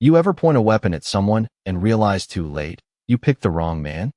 You ever point a weapon at someone and realize too late you picked the wrong man?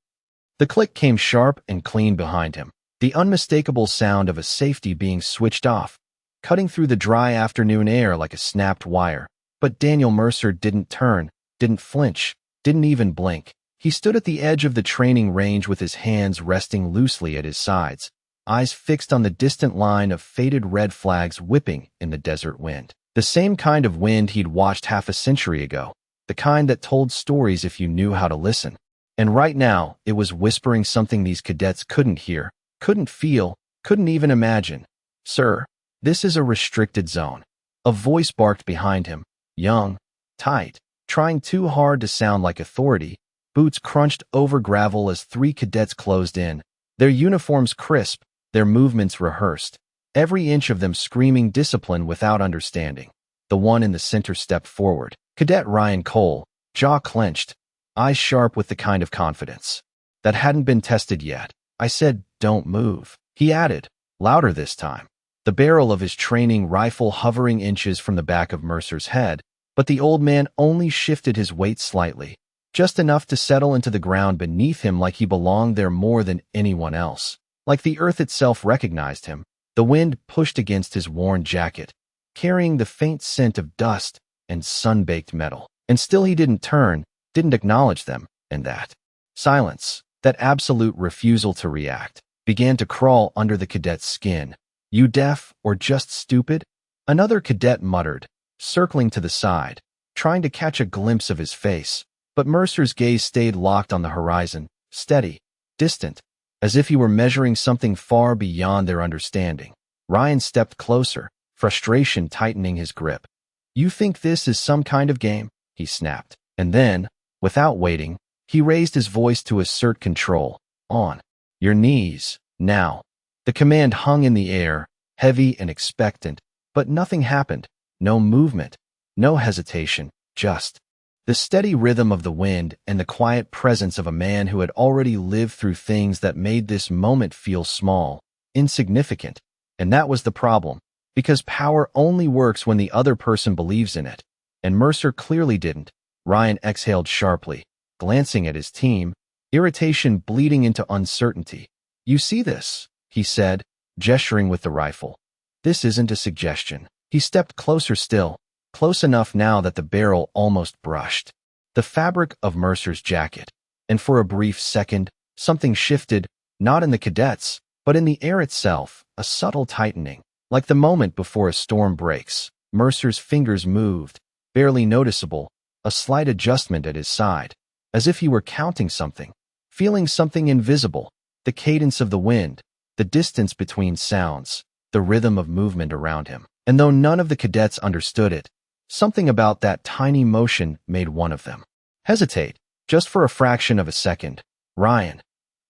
The click came sharp and clean behind him, the unmistakable sound of a safety being switched off, cutting through the dry afternoon air like a snapped wire. But Daniel Mercer didn't turn, didn't flinch, didn't even blink. He stood at the edge of the training range with his hands resting loosely at his sides, eyes fixed on the distant line of faded red flags whipping in the desert wind. The same kind of wind he'd watched half a century ago, the kind that told stories if you knew how to listen. And right now, it was whispering something these cadets couldn't hear, couldn't feel, couldn't even imagine. "Sir, this is a restricted zone." A voice barked behind him, young, tight, trying too hard to sound like authority. Boots crunched over gravel as 3 cadets closed in, their uniforms crisp, their movements rehearsed, every inch of them screaming discipline without understanding. The one in the center stepped forward, Cadet Ryan Cole, jaw clenched, eyes sharp with the kind of confidence that hadn't been tested yet. "I said, don't move," he added, louder this time, the barrel of his training rifle hovering inches from the back of Mercer's head. But the old man only shifted his weight slightly, just enough to settle into the ground beneath him like he belonged there more than anyone else. Like the earth itself recognized him, the wind pushed against his worn jacket, carrying the faint scent of dust and sun-baked metal. And still he didn't turn, didn't acknowledge them, and that silence, that absolute refusal to react, began to crawl under the cadet's skin. "You deaf or just stupid?" Another cadet muttered, circling to the side, trying to catch a glimpse of his face. But Mercer's gaze stayed locked on the horizon, steady, distant, as if he were measuring something far beyond their understanding. Ryan stepped closer, frustration tightening his grip. "You think this is some kind of game?" he snapped. And then, without waiting, he raised his voice to assert control. "On your knees, now." The command hung in the air, heavy and expectant, but nothing happened. No movement, no hesitation, just the steady rhythm of the wind and the quiet presence of a man who had already lived through things that made this moment feel small, insignificant. And that was the problem, because power only works when the other person believes in it. And Mercer clearly didn't. Ryan exhaled sharply, glancing at his team, irritation bleeding into uncertainty. "You see this?" he said, gesturing with the rifle. "This isn't a suggestion." He stepped closer still, close enough now that the barrel almost brushed the fabric of Mercer's jacket. And for a brief second, something shifted, not in the cadets, but in the air itself, a subtle tightening. Like the moment before a storm breaks, Mercer's fingers moved, barely noticeable, a slight adjustment at his side, as if he were counting something, feeling something invisible, the cadence of the wind, the distance between sounds, the rhythm of movement around him. And though none of the cadets understood it, something about that tiny motion made one of them hesitate, just for a fraction of a second. "Ryan,"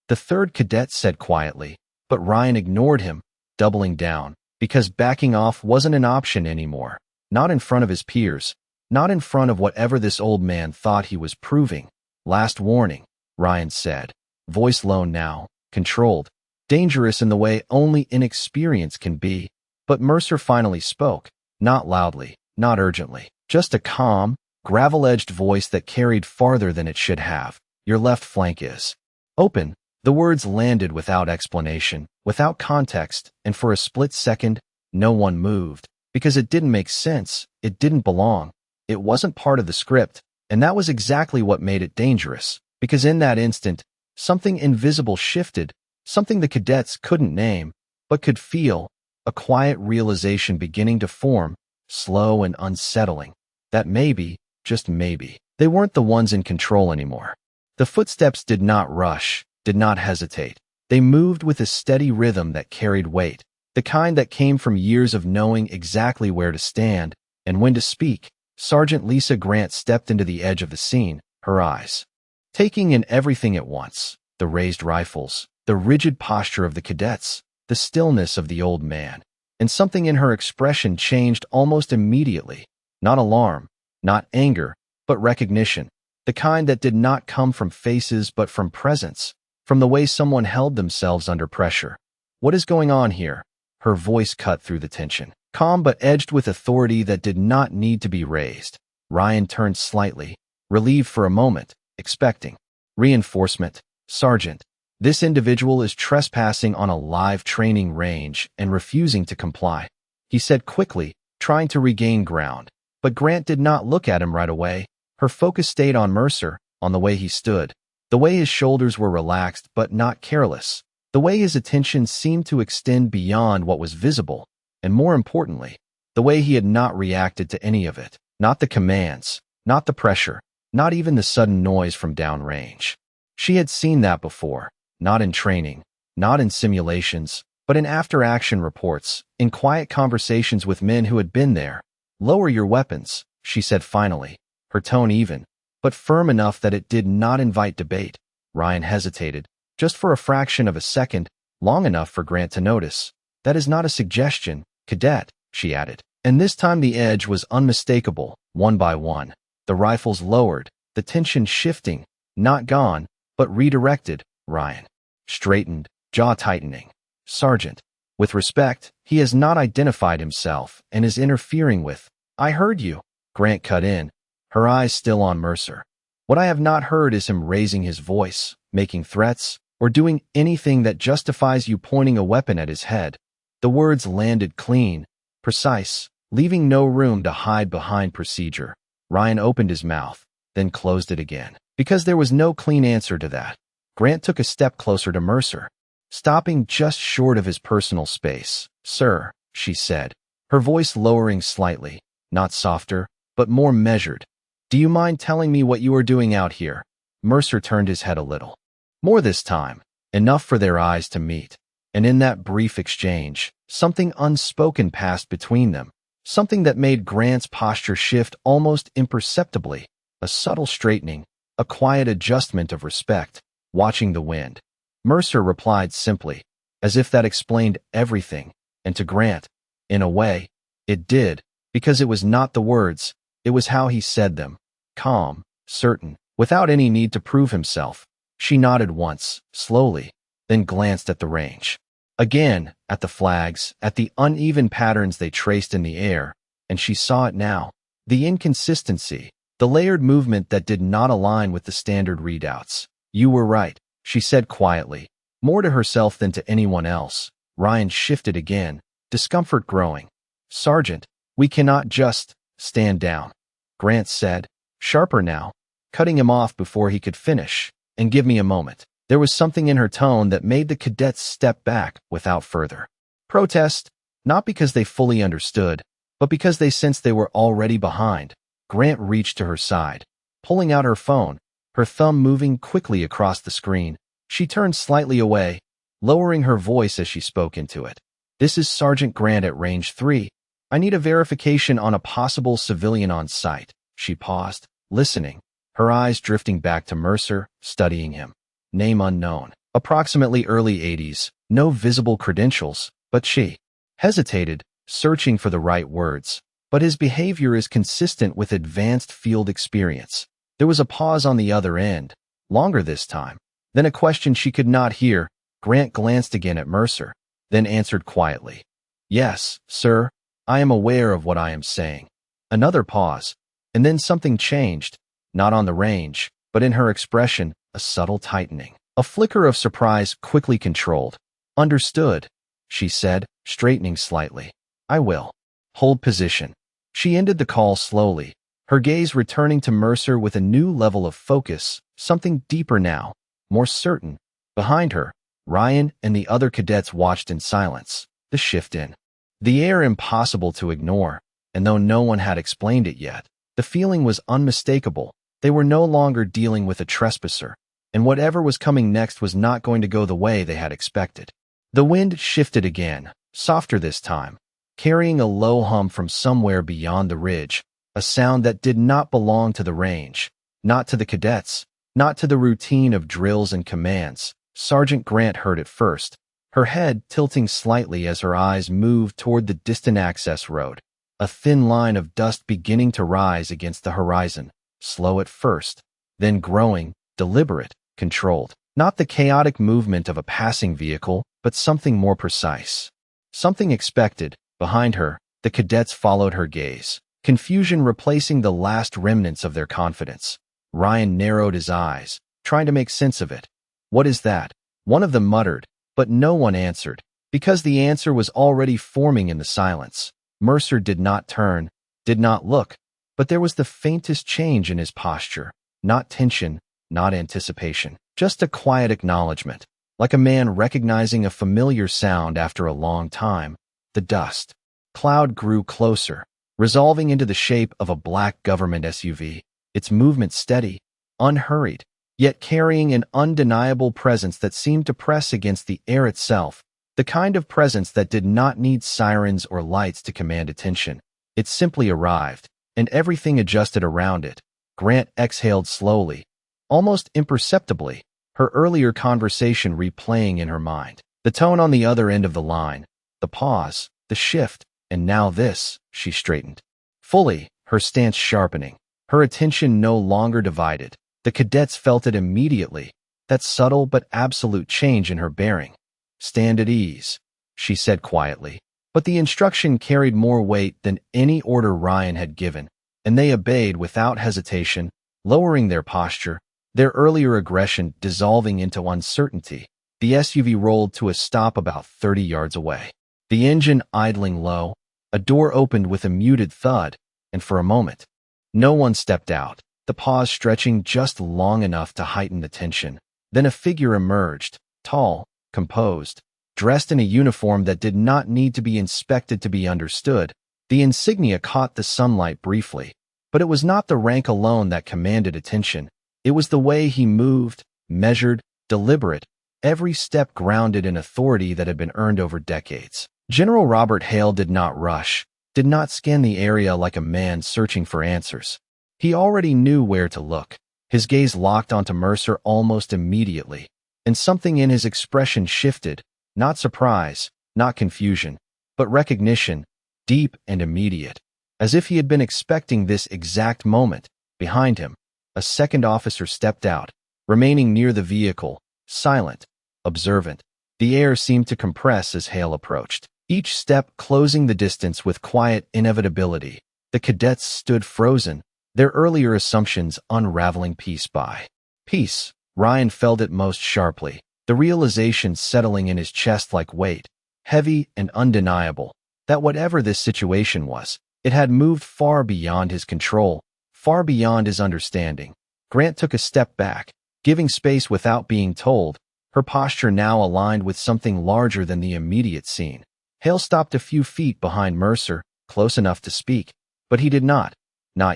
the third cadet said quietly, but Ryan ignored him, doubling down, because backing off wasn't an option anymore. Not in front of his peers, not in front of whatever this old man thought he was proving. "Last warning," Ryan said, voice low now, controlled, dangerous in the way only inexperience can be. But Mercer finally spoke, not loudly, not urgently, just a calm, gravel-edged voice that carried farther than it should have. "Your left flank is open." The words landed without explanation, without context, and for a split second, no one moved, because it didn't make sense, it didn't belong, it wasn't part of the script, and that was exactly what made it dangerous, because in that instant, something invisible shifted, something the cadets couldn't name, but could feel. A quiet realization beginning to form, slow and unsettling, that maybe, just maybe, they weren't the ones in control anymore. The footsteps did not rush, did not hesitate. They moved with a steady rhythm that carried weight, the kind that came from years of knowing exactly where to stand and when to speak. Sergeant Lisa Grant stepped into the edge of the scene, her eyes taking in everything at once, the raised rifles, the rigid posture of the cadets, the stillness of the old man, and something in her expression changed almost immediately. Not alarm, not anger, but recognition, the kind that did not come from faces but from presence, from the way someone held themselves under pressure. "What is going on here?" Her voice cut through the tension, calm but edged with authority that did not need to be raised. Ryan turned slightly, relieved for a moment, expecting reinforcement. Sergeant, this individual is trespassing on a live training range and refusing to comply, he said quickly, trying to regain ground. But Grant did not look at him right away. Her focus stayed on Mercer, on the way he stood, the way his shoulders were relaxed but not careless, the way his attention seemed to extend beyond what was visible, and more importantly, the way he had not reacted to any of it, not the commands, not the pressure, not even the sudden noise from downrange. She had seen that before, not in training, not in simulations, but in after-action reports, in quiet conversations with men who had been there. "Lower your weapons," she said finally, her tone even, but firm enough that it did not invite debate. Ryan hesitated, just for a fraction of a second, long enough for Grant to notice. "That is not a suggestion, Cadet," she added. And this time the edge was unmistakable, one by one. The rifles lowered, the tension shifting, not gone, but redirected. Ryan straightened, jaw tightening. "Sergeant, with respect, he has not identified himself and is interfering with—" "I heard you," Grant cut in, her eyes still on Mercer. "What I have not heard is him raising his voice, making threats, or doing anything that justifies you pointing a weapon at his head." The words landed clean, precise, leaving no room to hide behind procedure. Ryan opened his mouth, then closed it again, because there was no clean answer to that. Grant took a step closer to Mercer, stopping just short of his personal space. "Sir," she said, her voice lowering slightly, not softer, but more measured. "Do you mind telling me what you are doing out here?" Mercer turned his head a little. More this time, enough for their eyes to meet. And in that brief exchange, something unspoken passed between them, something that made Grant's posture shift almost imperceptibly, a subtle straightening, a quiet adjustment of respect, watching the wind. Mercer replied simply, as if that explained everything, and to Grant, in a way, it did, because it was not the words, it was how he said them, calm, certain, without any need to prove himself. She nodded once, slowly, then glanced at the range. Again, at the flags, at the uneven patterns they traced in the air, and she saw it now. The inconsistency, the layered movement that did not align with the standard readouts. "You were right," she said quietly, more to herself than to anyone else. Ryan shifted again, discomfort growing. "Sergeant, we cannot just stand down," Grant said, sharper now, cutting him off before he could finish. "And give me a moment." There was something in her tone that made the cadets step back without further protest, not because they fully understood, but because they sensed they were already behind. Grant reached to her side, pulling out her phone, her thumb moving quickly across the screen. She turned slightly away, lowering her voice as she spoke into it. "This is Sergeant Grant at Range 3. I need a verification on a possible civilian on site." She paused, listening, her eyes drifting back to Mercer, studying him. Name unknown, approximately early 80s, no visible credentials, but she hesitated, searching for the right words. "But his behavior is consistent with advanced field experience." There was a pause on the other end, longer this time. Then a question she could not hear. Grant glanced again at Mercer, then answered quietly, "Yes, sir, I am aware of what I am saying." Another pause, and then something changed, not on the range, but in her expression, a subtle tightening. A flicker of surprise quickly controlled. "Understood," she said, straightening slightly. "I will. Hold position." She ended the call slowly, her gaze returning to Mercer with a new level of focus, something deeper now, more certain. Behind her, Ryan and the other cadets watched in silence, the shift in the air impossible to ignore, and though no one had explained it yet, the feeling was unmistakable. They were no longer dealing with a trespasser, and whatever was coming next was not going to go the way they had expected. The wind shifted again, softer this time, carrying a low hum from somewhere beyond the ridge, a sound that did not belong to the range, not to the cadets, not to the routine of drills and commands. Sergeant Grant heard it first, her head tilting slightly as her eyes moved toward the distant access road, a thin line of dust beginning to rise against the horizon. Slow at first, then growing, deliberate, controlled. Not the chaotic movement of a passing vehicle, but something more precise. Something expected. Behind her, the cadets followed her gaze, confusion replacing the last remnants of their confidence. Ryan narrowed his eyes, trying to make sense of it. "What is that?" one of them muttered, but no one answered, because the answer was already forming in the silence. Mercer did not turn, did not look, but there was the faintest change in his posture. Not tension, not anticipation, just a quiet acknowledgement, like a man recognizing a familiar sound after a long time. The dust cloud grew closer, resolving into the shape of a black government SUV, its movement steady, unhurried, yet carrying an undeniable presence that seemed to press against the air itself, the kind of presence that did not need sirens or lights to command attention. It simply arrived, and everything adjusted around it. Grant exhaled slowly, almost imperceptibly, her earlier conversation replaying in her mind. The tone on the other end of the line, the pause, the shift, and now this. She straightened fully, her stance sharpening, her attention no longer divided. The cadets felt it immediately, that subtle but absolute change in her bearing. "Stand at ease," she said quietly. But the instruction carried more weight than any order Ryan had given, and they obeyed without hesitation, lowering their posture, their earlier aggression dissolving into uncertainty. The SUV rolled to a stop about 30 yards away, the engine idling low. A door opened with a muted thud, and for a moment, no one stepped out, the pause stretching just long enough to heighten the tension. Then a figure emerged, tall, composed, dressed in a uniform that did not need to be inspected to be understood. The insignia caught the sunlight briefly, but it was not the rank alone that commanded attention. It was the way he moved, measured, deliberate, every step grounded in authority that had been earned over decades. General Robert Hale did not rush, did not scan the area like a man searching for answers. He already knew where to look. His gaze locked onto Mercer almost immediately, and something in his expression shifted, not surprise, not confusion, but recognition, deep and immediate, as if he had been expecting this exact moment. Behind him, a second officer stepped out, remaining near the vehicle, silent, observant. The air seemed to compress as Hale approached, each step closing the distance with quiet inevitability. The cadets stood frozen, their earlier assumptions unraveling piece by piece. Ryan felt it most sharply, the realization settling in his chest like weight, heavy and undeniable, that whatever this situation was, it had moved far beyond his control, far beyond his understanding. Grant took a step back, giving space without being told, her posture now aligned with something larger than the immediate scene. Hale stopped a few feet behind Mercer, close enough to speak, but he did not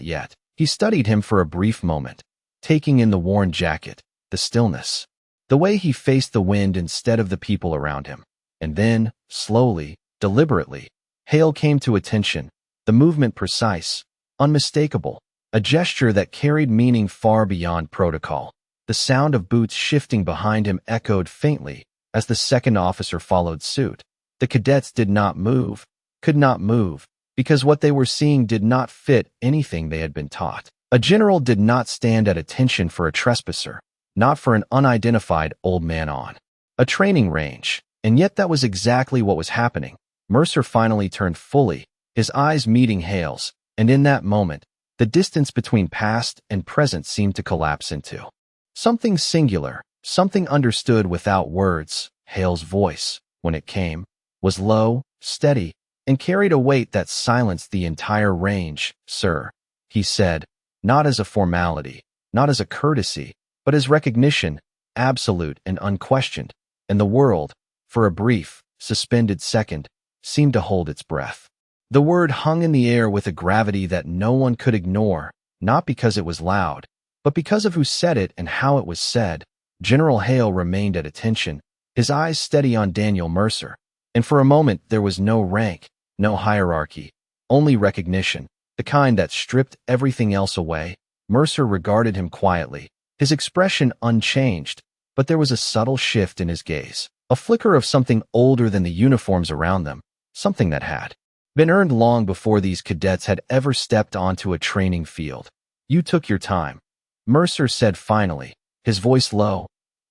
yet. He studied him for a brief moment, taking in the worn jacket, the stillness, the way he faced the wind instead of the people around him. And then, slowly, deliberately, Hale came to attention, the movement precise, unmistakable, a gesture that carried meaning far beyond protocol. The sound of boots shifting behind him echoed faintly as the second officer followed suit. The cadets did not move, could not move, because what they were seeing did not fit anything they had been taught. A general did not stand at attention for a trespasser, not for an unidentified old man on a training range. And yet that was exactly what was happening. Mercer finally turned fully, his eyes meeting Hale's, and in that moment, the distance between past and present seemed to collapse into something singular, something understood without words. Hale's voice, when it came, was low, steady, and carried a weight that silenced the entire range. "Sir," he said, not as a formality, not as a courtesy, but as recognition, absolute and unquestioned. And the world, for a brief, suspended second, seemed to hold its breath. The word hung in the air with a gravity that no one could ignore, not because it was loud, but because of who said it and how it was said. General Hale remained at attention, his eyes steady on Daniel Mercer, and for a moment there was no rank, no hierarchy, only recognition, the kind that stripped everything else away. Mercer regarded him quietly, his expression unchanged, but there was a subtle shift in his gaze, a flicker of something older than the uniforms around them, something that had been earned long before these cadets had ever stepped onto a training field. "You took your time," Mercer said finally, his voice low,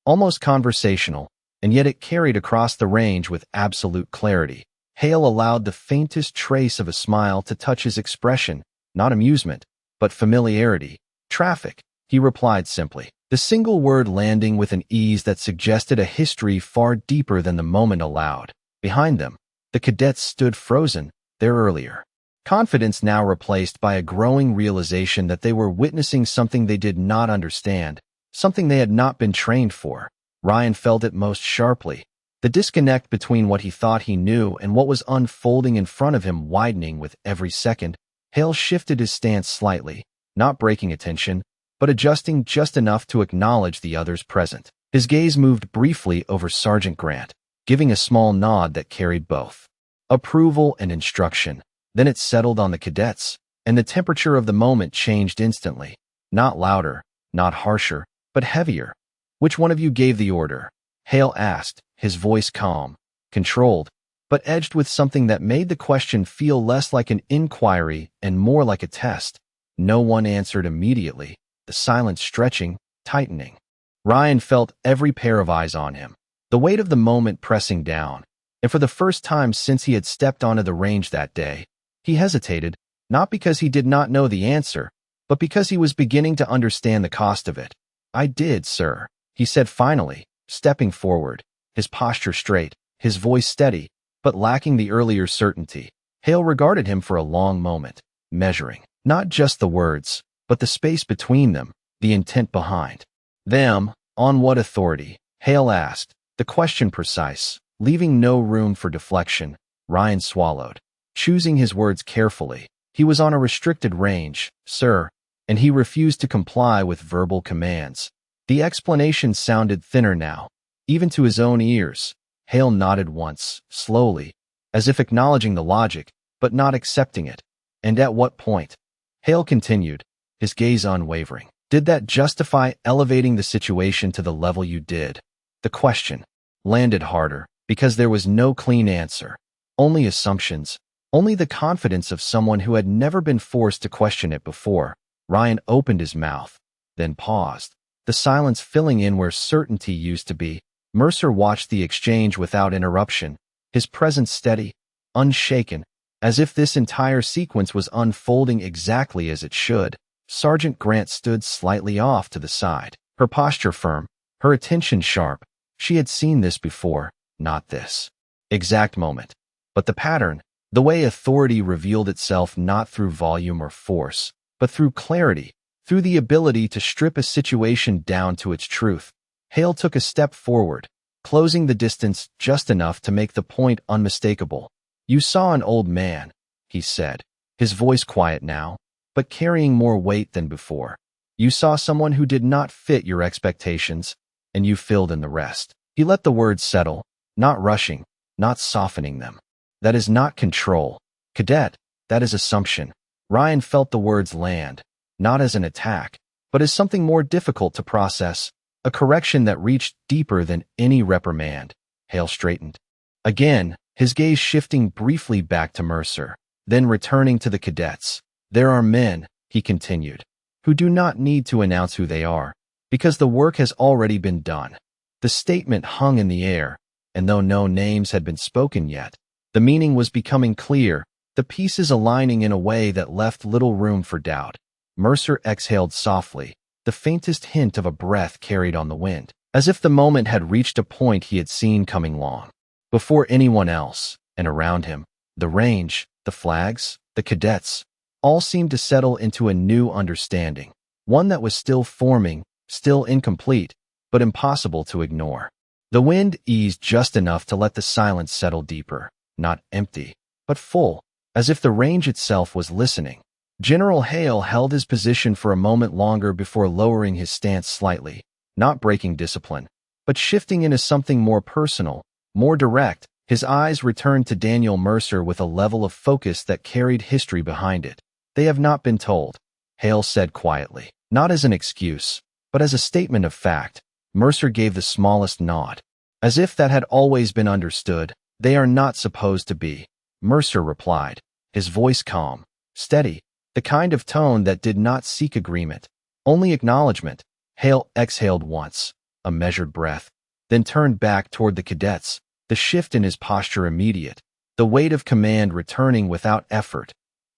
almost conversational, and yet it carried across the range with absolute clarity. Hale allowed the faintest trace of a smile to touch his expression, not amusement, but familiarity. Traffic, he replied simply, the single word landing with an ease that suggested a history far deeper than the moment allowed. Behind them, the cadets stood frozen, their earlier confidence now replaced by a growing realization that they were witnessing something they did not understand, something they had not been trained for. Ryan felt it most sharply, the disconnect between what he thought he knew and what was unfolding in front of him widening with every second. Hale shifted his stance slightly, not breaking attention, but adjusting just enough to acknowledge the others present. His gaze moved briefly over Sergeant Grant, giving a small nod that carried both approval and instruction. Then it settled on the cadets, and the temperature of the moment changed instantly. Not louder, not harsher, but heavier. Which one of you gave the order? Hale asked, his voice calm, controlled, but edged with something that made the question feel less like an inquiry and more like a test. No one answered immediately, the silence stretching, tightening. Ryan felt every pair of eyes on him, the weight of the moment pressing down, and for the first time since he had stepped onto the range that day, he hesitated, not because he did not know the answer, but because he was beginning to understand the cost of it. I did, sir, he said finally, stepping forward, his posture straight, his voice steady, but lacking the earlier certainty. Hale regarded him for a long moment, measuring, not just the words, but the space between them, the intent behind them. On what authority? Hale asked, the question precise, leaving no room for deflection. Ryan swallowed, choosing his words carefully. He was on a restricted range, sir, and he refused to comply with verbal commands. The explanation sounded thinner now, even to his own ears. Hale nodded once, slowly, as if acknowledging the logic, but not accepting it. And at what point? Hale continued, his gaze unwavering. Did that justify elevating the situation to the level you did? The question landed harder, because there was no clean answer. Only assumptions, only the confidence of someone who had never been forced to question it before. Ryan opened his mouth, then paused, the silence filling in where certainty used to be. Mercer watched the exchange without interruption, his presence steady, unshaken, as if this entire sequence was unfolding exactly as it should. Sergeant Grant stood slightly off to the side, her posture firm, her attention sharp. She had seen this before, not this exact moment, but the pattern, the way authority revealed itself not through volume or force, but through clarity, through the ability to strip a situation down to its truth. Hale took a step forward, closing the distance just enough to make the point unmistakable. You saw an old man, he said, his voice quiet now, but carrying more weight than before. You saw someone who did not fit your expectations, and you filled in the rest. He let the words settle, not rushing, not softening them. That is not control, cadet, that is assumption. Ryan felt the words land, not as an attack, but as something more difficult to process, a correction that reached deeper than any reprimand. Hale straightened. Again, his gaze shifting briefly back to Mercer, then returning to the cadets. There are men, he continued, who do not need to announce who they are, because the work has already been done. The statement hung in the air, and though no names had been spoken yet, the meaning was becoming clear, the pieces aligning in a way that left little room for doubt. Mercer exhaled softly, the faintest hint of a breath carried on the wind, as if the moment had reached a point he had seen coming long before anyone else, and around him, the range, the flags, the cadets, all seemed to settle into a new understanding, one that was still forming, still incomplete, but impossible to ignore. The wind eased just enough to let the silence settle deeper, not empty, but full, as if the range itself was listening. General Hale held his position for a moment longer before lowering his stance slightly, not breaking discipline, but shifting into something more personal, more direct. His eyes returned to Daniel Mercer with a level of focus that carried history behind it. They have not been told, Hale said quietly, not as an excuse, but as a statement of fact. Mercer gave the smallest nod, as if that had always been understood. They are not supposed to be, Mercer replied, his voice calm, steady, the kind of tone that did not seek agreement, only acknowledgement. Hale exhaled once, a measured breath, then turned back toward the cadets, the shift in his posture immediate, the weight of command returning without effort.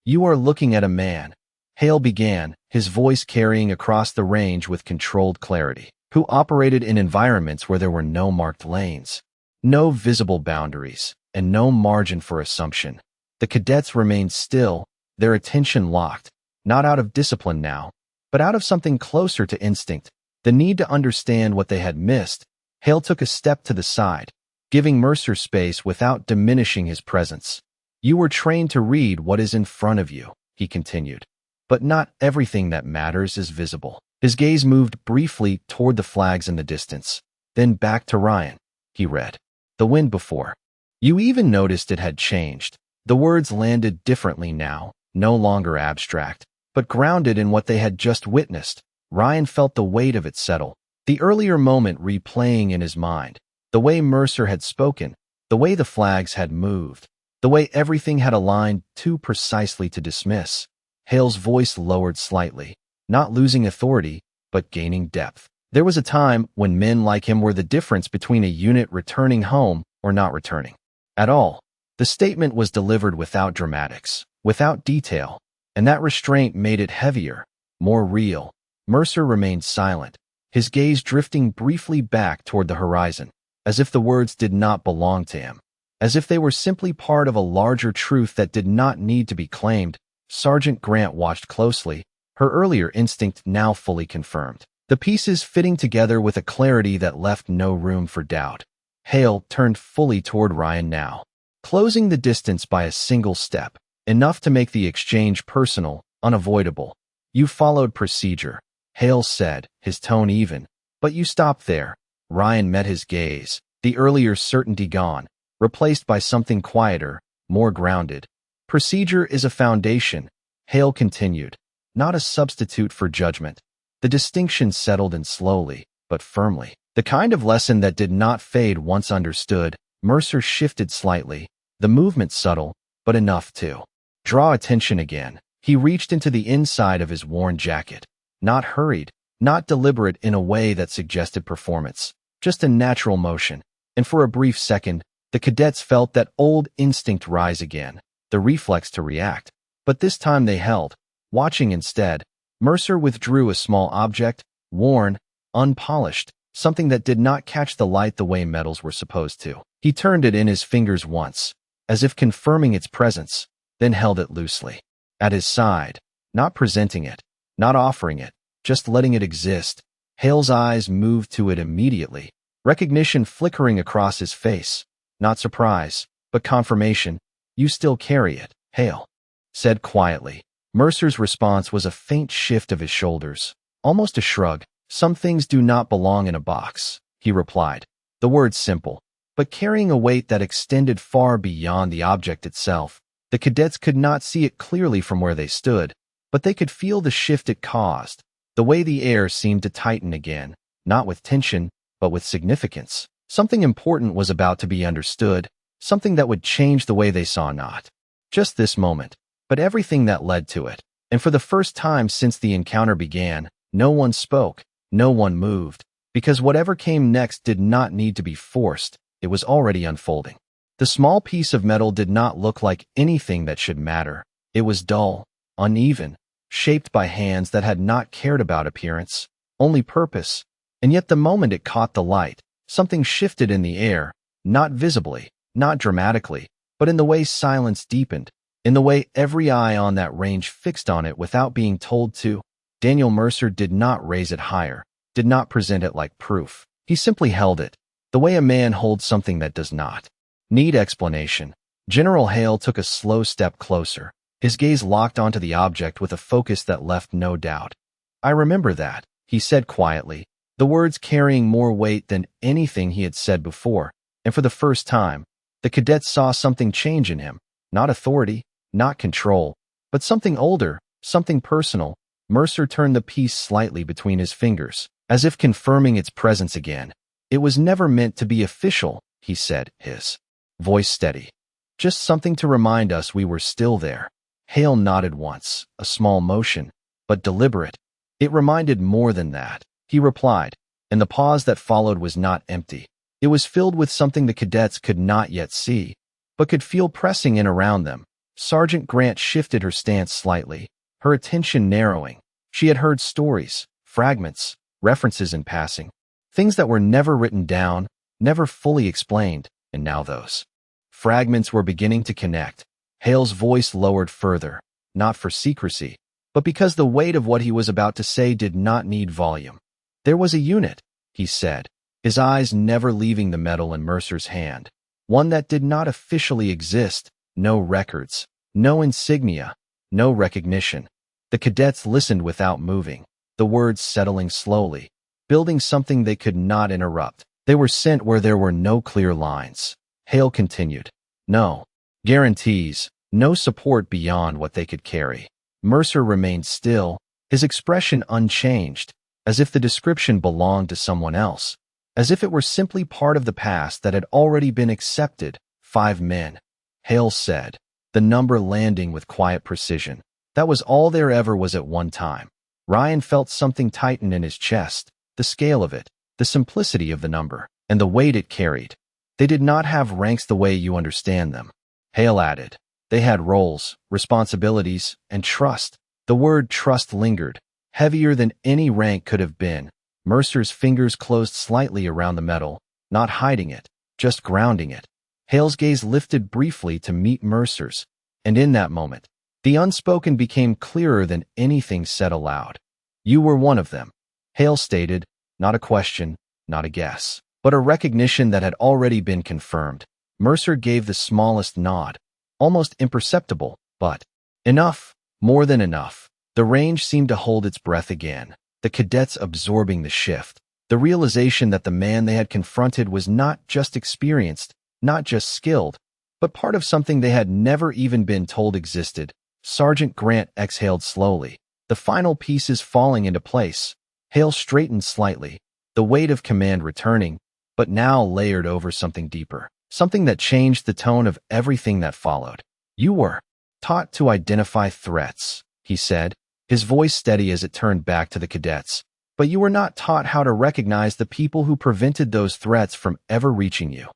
You are looking at a man, Hale began, his voice carrying across the range with controlled clarity. Who operated in environments where there were no marked lanes, no visible boundaries, and no margin for assumption. The cadets remained still, their attention locked, not out of discipline now, but out of something closer to instinct, the need to understand what they had missed. Hale took a step to the side, giving Mercer space without diminishing his presence. You were trained to read what is in front of you, he continued. But not everything that matters is visible. His gaze moved briefly toward the flags in the distance, then back to Ryan. He read, "The wind before. You even noticed it had changed." The words landed differently now, no longer abstract, but grounded in what they had just witnessed. Ryan felt the weight of it settle, the earlier moment replaying in his mind, the way Mercer had spoken, the way the flags had moved, the way everything had aligned too precisely to dismiss. Hale's voice lowered slightly, not losing authority, but gaining depth. There was a time when men like him were the difference between a unit returning home or not returning at all. The statement was delivered without dramatics, without detail, and that restraint made it heavier, more real. Mercer remained silent, his gaze drifting briefly back toward the horizon, as if the words did not belong to him, as if they were simply part of a larger truth that did not need to be claimed. Sergeant Grant watched closely, her earlier instinct now fully confirmed, the pieces fitting together with a clarity that left no room for doubt. Hale turned fully toward Ryan now, closing the distance by a single step, enough to make the exchange personal, unavoidable. "You followed procedure," Hale said, his tone even. "But you stopped there." Ryan met his gaze, the earlier certainty gone, replaced by something quieter, more grounded. "Procedure is a foundation," Hale continued, "not a substitute for judgment." The distinction settled in slowly, but firmly. The kind of lesson that did not fade once understood. Mercer shifted slightly, the movement subtle, but enough to draw attention again. He reached into the inside of his worn jacket. Not hurried, not deliberate in a way that suggested performance, just a natural motion. And for a brief second, the cadets felt that old instinct rise again, the reflex to react. But this time they held, watching instead. Mercer withdrew a small object, worn, unpolished, something that did not catch the light the way metals were supposed to. He turned it in his fingers once, as if confirming its presence, then held it loosely at his side, not presenting it, not offering it, just letting it exist. Hale's eyes moved to it immediately, recognition flickering across his face. Not surprise, but confirmation. "You still carry it," Hale said quietly. Mercer's response was a faint shift of his shoulders, almost a shrug. "Some things do not belong in a box," he replied. The words simple, but carrying a weight that extended far beyond the object itself. The cadets could not see it clearly from where they stood, but they could feel the shift it caused, the way the air seemed to tighten again, not with tension, but with significance. Something important was about to be understood, something that would change the way they saw not just this moment, but everything that led to it. And for the first time since the encounter began, no one spoke, no one moved, because whatever came next did not need to be forced. It was already unfolding. The small piece of metal did not look like anything that should matter. It was dull, uneven, shaped by hands that had not cared about appearance, only purpose. And yet the moment it caught the light, something shifted in the air, not visibly, not dramatically, but in the way silence deepened, in the way every eye on that range fixed on it without being told to. Daniel Mercer did not raise it higher, did not present it like proof. He simply held it, the way a man holds something that does not need explanation. General Hale took a slow step closer, his gaze locked onto the object with a focus that left no doubt. "I remember that," he said quietly, the words carrying more weight than anything he had said before. And for the first time, the cadets saw something change in him, not authority, not control, but something older, something personal. Mercer turned the piece slightly between his fingers, as if confirming its presence again. "It was never meant to be official," he said, his voice steady. "Just something to remind us we were still there." Hale nodded once, a small motion, but deliberate. "It reminded more than that," he replied, and the pause that followed was not empty. It was filled with something the cadets could not yet see, but could feel pressing in around them. Sergeant Grant shifted her stance slightly, her attention narrowing. She had heard stories, fragments, references in passing, things that were never written down, never fully explained, and now those fragments were beginning to connect. Hale's voice lowered further, not for secrecy, but because the weight of what he was about to say did not need volume. There was a unit, he said, his eyes never leaving the metal in Mercer's hand. One that did not officially exist, no records, no insignia, no recognition. The cadets listened without moving, the words settling slowly, building something they could not interrupt. They were sent where there were no clear lines. Hale continued. No guarantees, no support beyond what they could carry. Mercer remained still, his expression unchanged, as if the description belonged to someone else, as if it were simply part of the past that had already been accepted. 5 men, Hale said, the number landing with quiet precision. That was all there ever was at one time. Ryan felt something tighten in his chest, the scale of it, the simplicity of the number, and the weight it carried. They did not have ranks the way you understand them. Hale added. They had roles, responsibilities, and trust. The word trust lingered, heavier than any rank could have been. Mercer's fingers closed slightly around the metal, not hiding it, just grounding it. Hale's gaze lifted briefly to meet Mercer's, and in that moment, the unspoken became clearer than anything said aloud. You were one of them, Hale stated, not a question, not a guess, but a recognition that had already been confirmed. Mercer gave the smallest nod, almost imperceptible, but enough, more than enough. The range seemed to hold its breath again, the cadets absorbing the shift, the realization that the man they had confronted was not just experienced, not just skilled, but part of something they had never even been told existed. Sergeant Grant exhaled slowly, the final pieces falling into place. Hale straightened slightly, the weight of command returning, but now layered over something deeper, something that changed the tone of everything that followed. You were taught to identify threats, he said, his voice steady as it turned back to the cadets, but you were not taught how to recognize the people who prevented those threats from ever reaching you.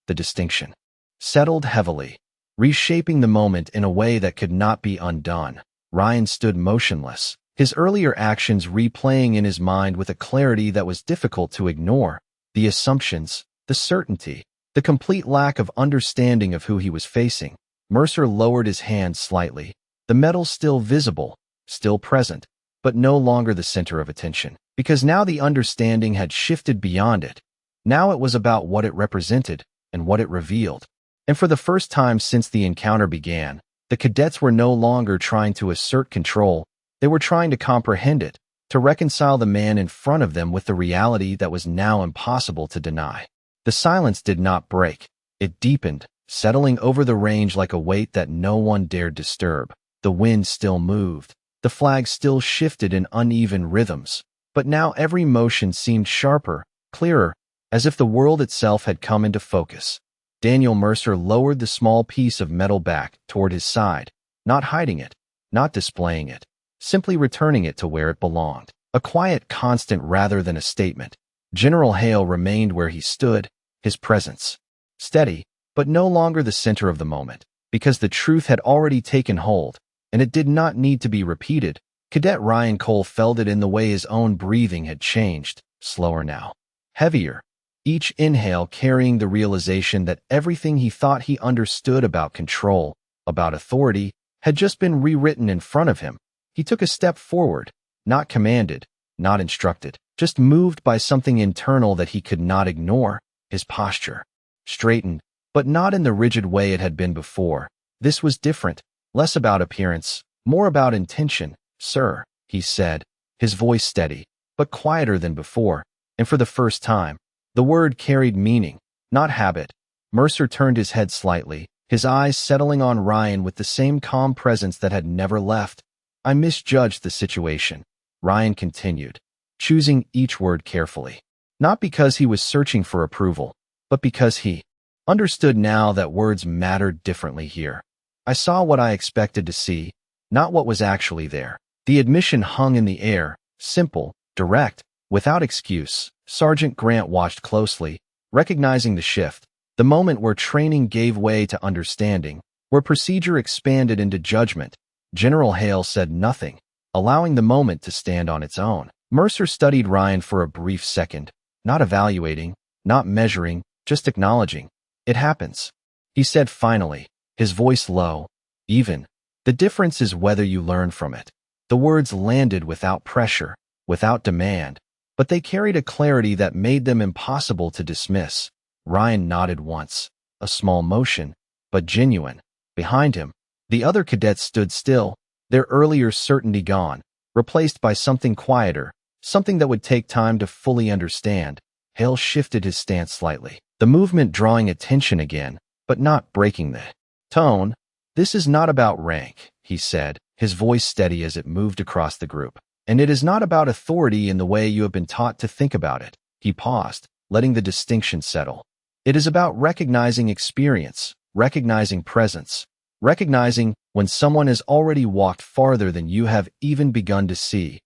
The distinction settled heavily, reshaping the moment in a way that could not be undone. Ryan stood motionless, his earlier actions replaying in his mind with a clarity that was difficult to ignore. The assumptions, the certainty, the complete lack of understanding of who he was facing. Mercer lowered his hand slightly, the metal still visible, still present, but no longer the center of attention, because now the understanding had shifted beyond it. Now it was about what it represented and what it revealed. And for the first time since the encounter began, the cadets were no longer trying to assert control. They were trying to comprehend it, to reconcile the man in front of them with the reality that was now impossible to deny. The silence did not break. It deepened, settling over the range like a weight that no one dared disturb. The wind still moved. The flag still shifted in uneven rhythms. But now every motion seemed sharper, clearer, as if the world itself had come into focus. Daniel Mercer lowered the small piece of metal back toward his side, not hiding it, not displaying it, simply returning it to where it belonged. A quiet constant rather than a statement. General Hale remained where he stood, his presence steady, but no longer the center of the moment, because the truth had already taken hold, and it did not need to be repeated. Cadet Ryan Cole felt it in the way his own breathing had changed, slower now, heavier, each inhale carrying the realization that everything he thought he understood about control, about authority, had just been rewritten in front of him. He took a step forward, not commanded, not instructed, just moved by something internal that he could not ignore. His posture straightened, but not in the rigid way it had been before. This was different, less about appearance, more about intention. Sir, he said, his voice steady, but quieter than before, and for the first time, the word carried meaning, not habit. Mercer turned his head slightly, his eyes settling on Ryan with the same calm presence that had never left. I misjudged the situation, Ryan continued, choosing each word carefully. Not because he was searching for approval, but because he understood now that words mattered differently here. I saw what I expected to see, not what was actually there. The admission hung in the air, simple, direct, without excuse. Sergeant Grant watched closely, recognizing the shift, the moment where training gave way to understanding, where procedure expanded into judgment. General Hale said nothing, allowing the moment to stand on its own. Mercer studied Ryan for a brief second, not evaluating, not measuring, just acknowledging. "It happens," he said finally, his voice low, even. "The difference is whether you learn from it." The words landed without pressure, without demand, but they carried a clarity that made them impossible to dismiss. Ryan nodded once, a small motion, but genuine. Behind him, the other cadets stood still, their earlier certainty gone, replaced by something quieter, something that would take time to fully understand. Hale shifted his stance slightly, the movement drawing attention again, but not breaking the tone. "This is not about rank," he said, his voice steady as it moved across the group. "And it is not about authority in the way you have been taught to think about it." He paused, letting the distinction settle. "It is about recognizing experience, recognizing presence, recognizing when someone has already walked farther than you have even begun to see."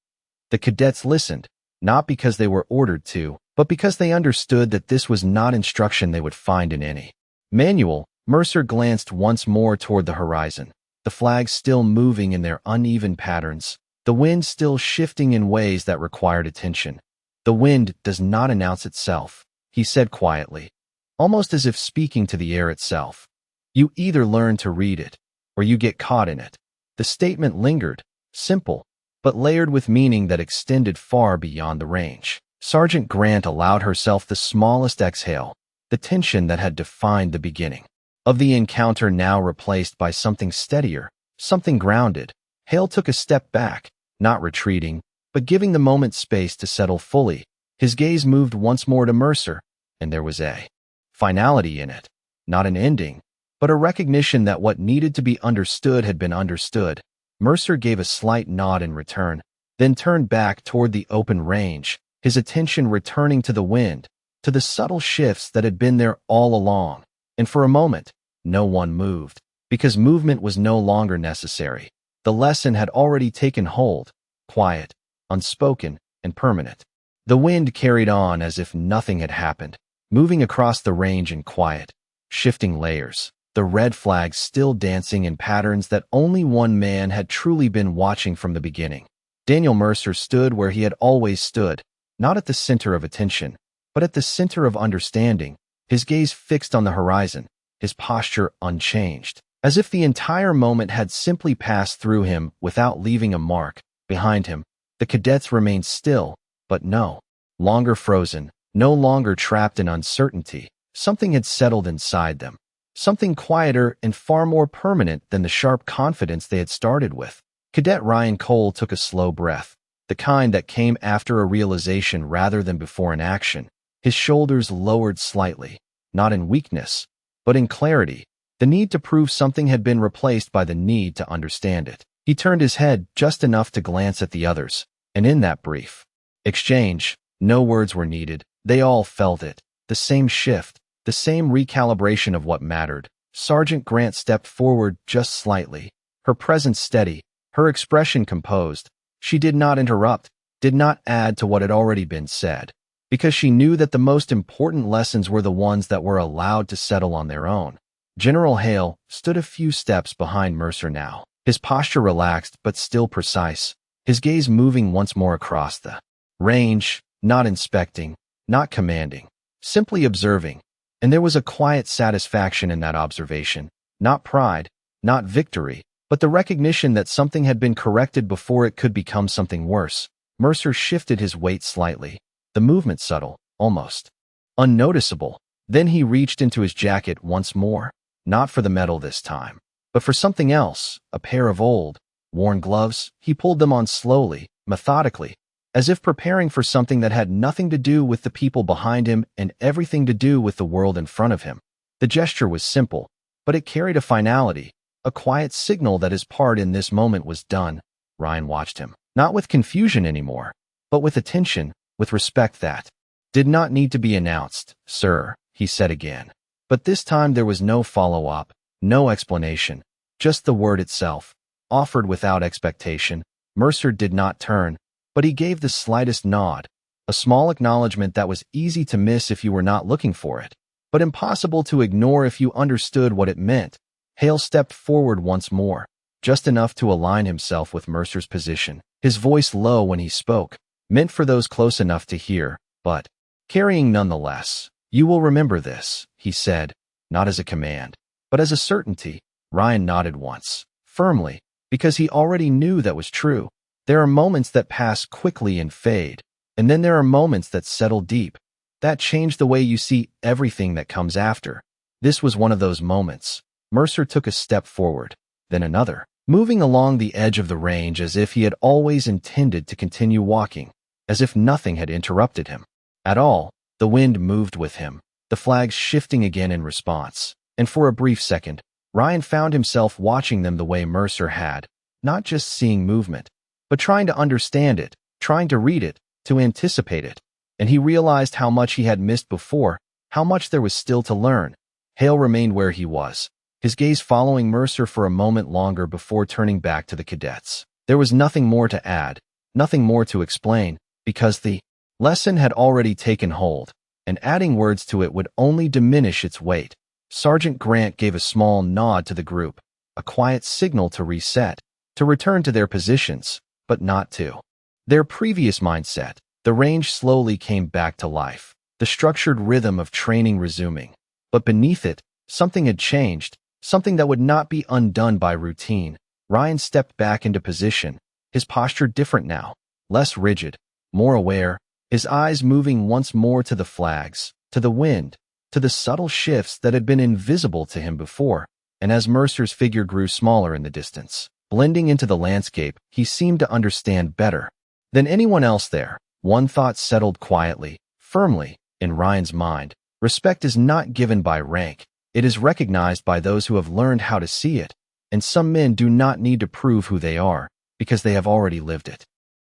The cadets listened, not because they were ordered to, but because they understood that this was not instruction they would find in any manual. Mercer glanced once more toward the horizon, the flags still moving in their uneven patterns, the wind still shifting in ways that required attention. "The wind does not announce itself," he said quietly, almost as if speaking to the air itself. "You either learn to read it, or you get caught in it." The statement lingered, simple, but layered with meaning that extended far beyond the range. Sergeant Grant allowed herself the smallest exhale, the tension that had defined the beginning of the encounter now replaced by something steadier, something grounded. Hale took a step back, not retreating, but giving the moment space to settle fully. His gaze moved once more to Mercer, and there was a finality in it, not an ending, but a recognition that what needed to be understood had been understood. Mercer gave a slight nod in return, then turned back toward the open range, his attention returning to the wind, to the subtle shifts that had been there all along. And for a moment, no one moved, because movement was no longer necessary. The lesson had already taken hold, quiet, unspoken, and permanent. The wind carried on as if nothing had happened, moving across the range in quiet, shifting layers, the red flags still dancing in patterns that only one man had truly been watching from the beginning. Daniel Mercer stood where he had always stood, not at the center of attention, but at the center of understanding, his gaze fixed on the horizon, his posture unchanged, as if the entire moment had simply passed through him without leaving a mark. Behind him, the cadets remained still, but no longer frozen, no longer trapped in uncertainty. Something had settled inside them, something quieter and far more permanent than the sharp confidence they had started with. Cadet Ryan Cole took a slow breath, the kind that came after a realization rather than before an action. His shoulders lowered slightly, not in weakness, but in clarity. The need to prove something had been replaced by the need to understand it. He turned his head just enough to glance at the others, and in that brief exchange, no words were needed. They all felt it, the same shift, the same recalibration of what mattered. Sergeant Grant stepped forward just slightly, her presence steady, her expression composed. She did not interrupt, did not add to what had already been said, because she knew that the most important lessons were the ones that were allowed to settle on their own. General Hale stood a few steps behind Mercer now, his posture relaxed but still precise, his gaze moving once more across the range, not inspecting, not commanding, simply observing. And there was a quiet satisfaction in that observation, not pride, not victory, but the recognition that something had been corrected before it could become something worse. Mercer shifted his weight slightly, the movement subtle, almost unnoticeable. Then he reached into his jacket once more, not for the medal this time, but for something else, a pair of old, worn gloves. He pulled them on slowly, methodically, as if preparing for something that had nothing to do with the people behind him and everything to do with the world in front of him. The gesture was simple, but it carried a finality, a quiet signal that his part in this moment was done. Ryan watched him, not with confusion anymore, but with attention, with respect that did not need to be announced. "Sir," he said again. But this time there was no follow-up, no explanation, just the word itself, offered without expectation. Mercer did not turn, but he gave the slightest nod, a small acknowledgement that was easy to miss if you were not looking for it, but impossible to ignore if you understood what it meant. Hale stepped forward once more, just enough to align himself with Mercer's position, his voice low when he spoke, meant for those close enough to hear, but carrying nonetheless. "You will remember this," he said, not as a command, but as a certainty. Ryan nodded once, firmly, because he already knew that was true. There are moments that pass quickly and fade, and then there are moments that settle deep, that change the way you see everything that comes after. This was one of those moments. Mercer took a step forward, then another, moving along the edge of the range as if he had always intended to continue walking, as if nothing had interrupted him at all. The wind moved with him, the flags shifting again in response, and for a brief second, Ryan found himself watching them the way Mercer had, not just seeing movement, but trying to understand it, trying to read it, to anticipate it. And he realized how much he had missed before, how much there was still to learn. Hale remained where he was, his gaze following Mercer for a moment longer before turning back to the cadets. There was nothing more to add, nothing more to explain, because the lesson had already taken hold, and adding words to it would only diminish its weight. Sergeant Grant gave a small nod to the group, a quiet signal to reset, to return to their positions, but not to their previous mindset. The range slowly came back to life, the structured rhythm of training resuming. But beneath it, something had changed, something that would not be undone by routine. Ryan stepped back into position, his posture different now, less rigid, more aware, his eyes moving once more to the flags, to the wind, to the subtle shifts that had been invisible to him before. And as Mercer's figure grew smaller in the distance, blending into the landscape, he seemed to understand better than anyone else there. One thought settled quietly, firmly, in Ryan's mind. Respect is not given by rank. It is recognized by those who have learned how to see it. And some men do not need to prove who they are, because they have already lived it.